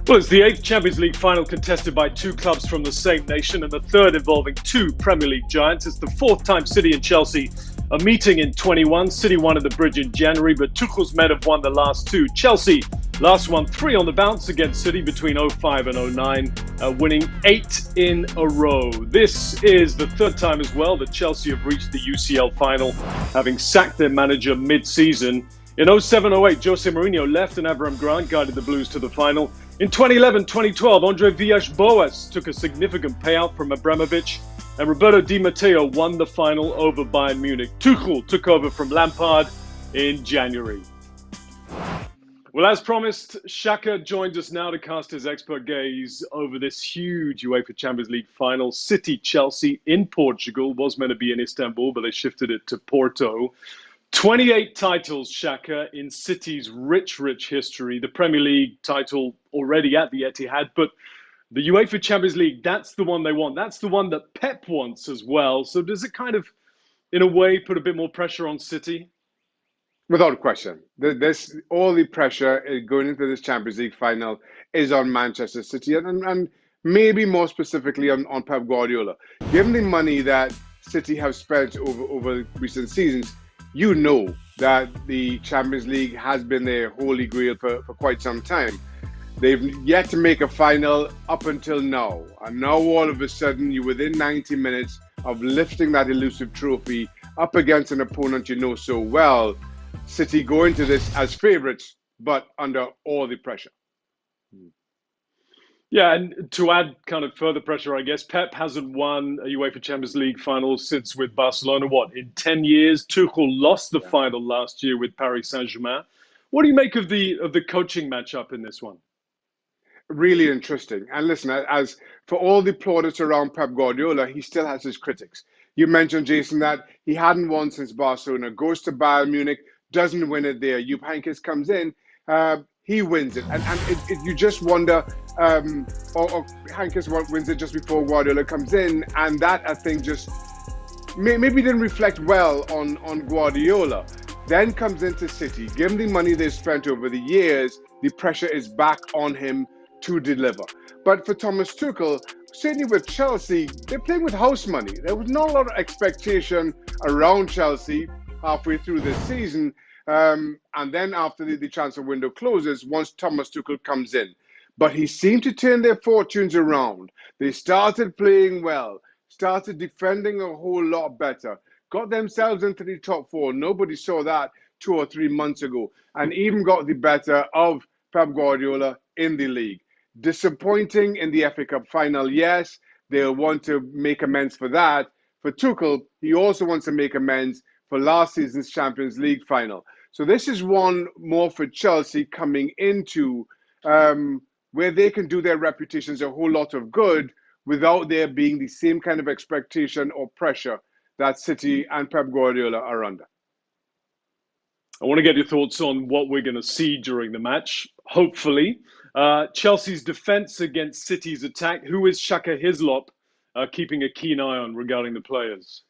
Well, it's the eighth Champions League final contested by two clubs from the same nation and the third involving two Premier League giants. It's the fourth time City and Chelsea are meeting in 21. City won at the Bridge in January, but Tuchel's men have won the last two. Chelsea last won three on the bounce against City between '05 and '09, winning 8 in a row. This is the third time as well that Chelsea have reached the UCL final, having sacked their manager mid-season. In '07-08, Jose Mourinho left and Avram Grant guided the Blues to the final. In 2011-2012, Andre Villas-Boas took a significant payout from Abramovich, and Roberto Di Matteo won the final over Bayern Munich. Tuchel took over from Lampard in January. Well, as promised, Shaka joins us now to cast his expert gaze over this huge UEFA Champions League final. City-Chelsea in Portugal was meant to be in Istanbul, but they shifted it to Porto. 28 titles, Shaka, in City's rich history. The Premier League title already at the Etihad, but the UEFA Champions League, that's the one they want. That's the one that Pep wants as well. So does it kind of, in a way, put a bit more pressure on City? Without question, this all the pressure going into this Champions League final is on Manchester City and maybe more specifically on Pep Guardiola. Given the money that City have spent over recent seasons, you know that the Champions League has been their holy grail for quite some time. They've yet to make a final up until now. And now all of a sudden, you're within 90 minutes of lifting that elusive trophy up against an opponent you know so well. City go into this as favourites, but under all the pressure. Yeah, and to add kind of further pressure, I guess, Pep hasn't won a UEFA Champions League final since with Barcelona, in 10 years? Tuchel lost the final last year with Paris Saint-Germain. What do you make of the coaching matchup in this one? Really interesting. And listen, as for all the plaudits around Pep Guardiola, he still has his critics. You mentioned, Jason, that he hadn't won since Barcelona, goes to Bayern Munich, doesn't win it there. Jupp Heynckes comes in, he wins it. And you just wonder, or Heynckes wins it just before Guardiola comes in. And that, I think, just maybe didn't reflect well on Guardiola. Then comes into City, given the money they've spent over the years, the pressure is back on him to deliver. But for Thomas Tuchel, certainly with Chelsea, they're playing with house money. There was not a lot of expectation around Chelsea halfway through this season. And then after the transfer window closes, once Thomas Tuchel comes in. But he seemed to turn their fortunes around. They started playing well, started defending a whole lot better, got themselves into the top four. Nobody saw that 2 or 3 months ago, and even got the better of Pep Guardiola in the league. Disappointing in the FA Cup final, yes. They'll want to make amends for that. For Tuchel, he also wants to make amends for last season's Champions League final. So this is one more for Chelsea coming into where they can do their reputations a whole lot of good without there being the same kind of expectation or pressure that City and Pep Guardiola are under. I want to get your thoughts on what we're going to see during the match, hopefully. Chelsea's defence against City's attack. Who is Shaka Hislop keeping a keen eye on regarding the players?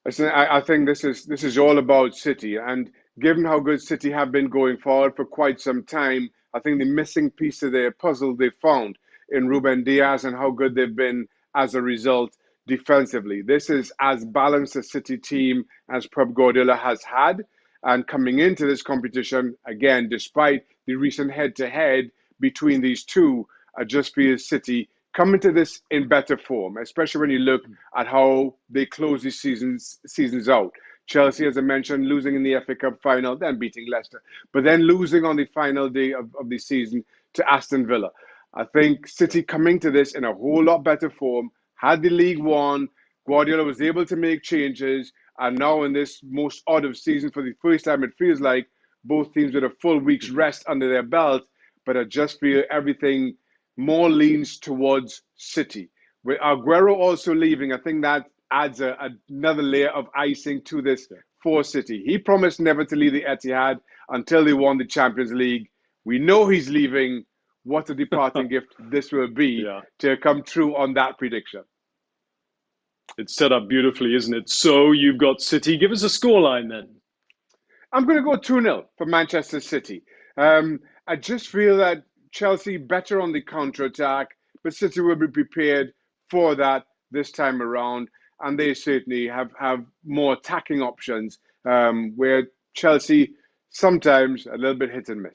I think this is all about City, and given how good City have been going forward for quite some time, I think the missing piece of their puzzle they found in Ruben Dias and how good they've been as a result defensively. This is as balanced a City team as Pep Guardiola has had, and coming into this competition, again, despite the recent head-to-head between these two, I just feel City come into this in better form, especially when you look at how they close these seasons out. Chelsea, as I mentioned, losing in the FA Cup final, then beating Leicester, but then losing on the final day of the season to Aston Villa. I think City coming to this in a whole lot better form, had the league won, Guardiola was able to make changes, and now in this most odd of seasons, for the first time, it feels like both teams with a full week's rest under their belt, but I just feel everything more leans towards City. With Aguero also leaving, I think that adds another layer of icing to this for City. He promised never to leave the Etihad until they won the Champions League. We know he's leaving. What a departing gift this will be to come true on that prediction. It's set up beautifully, isn't it? So you've got City. Give us a scoreline then. I'm going to go 2-0 for Manchester City. I just feel that Chelsea better on the counter attack, but City will be prepared for that this time around, and they certainly have more attacking options, where Chelsea sometimes a little bit hit and miss.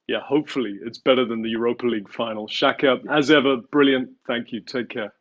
Yeah, hopefully it's better than the Europa League final. Shaka, as ever, brilliant. Thank you. Take care.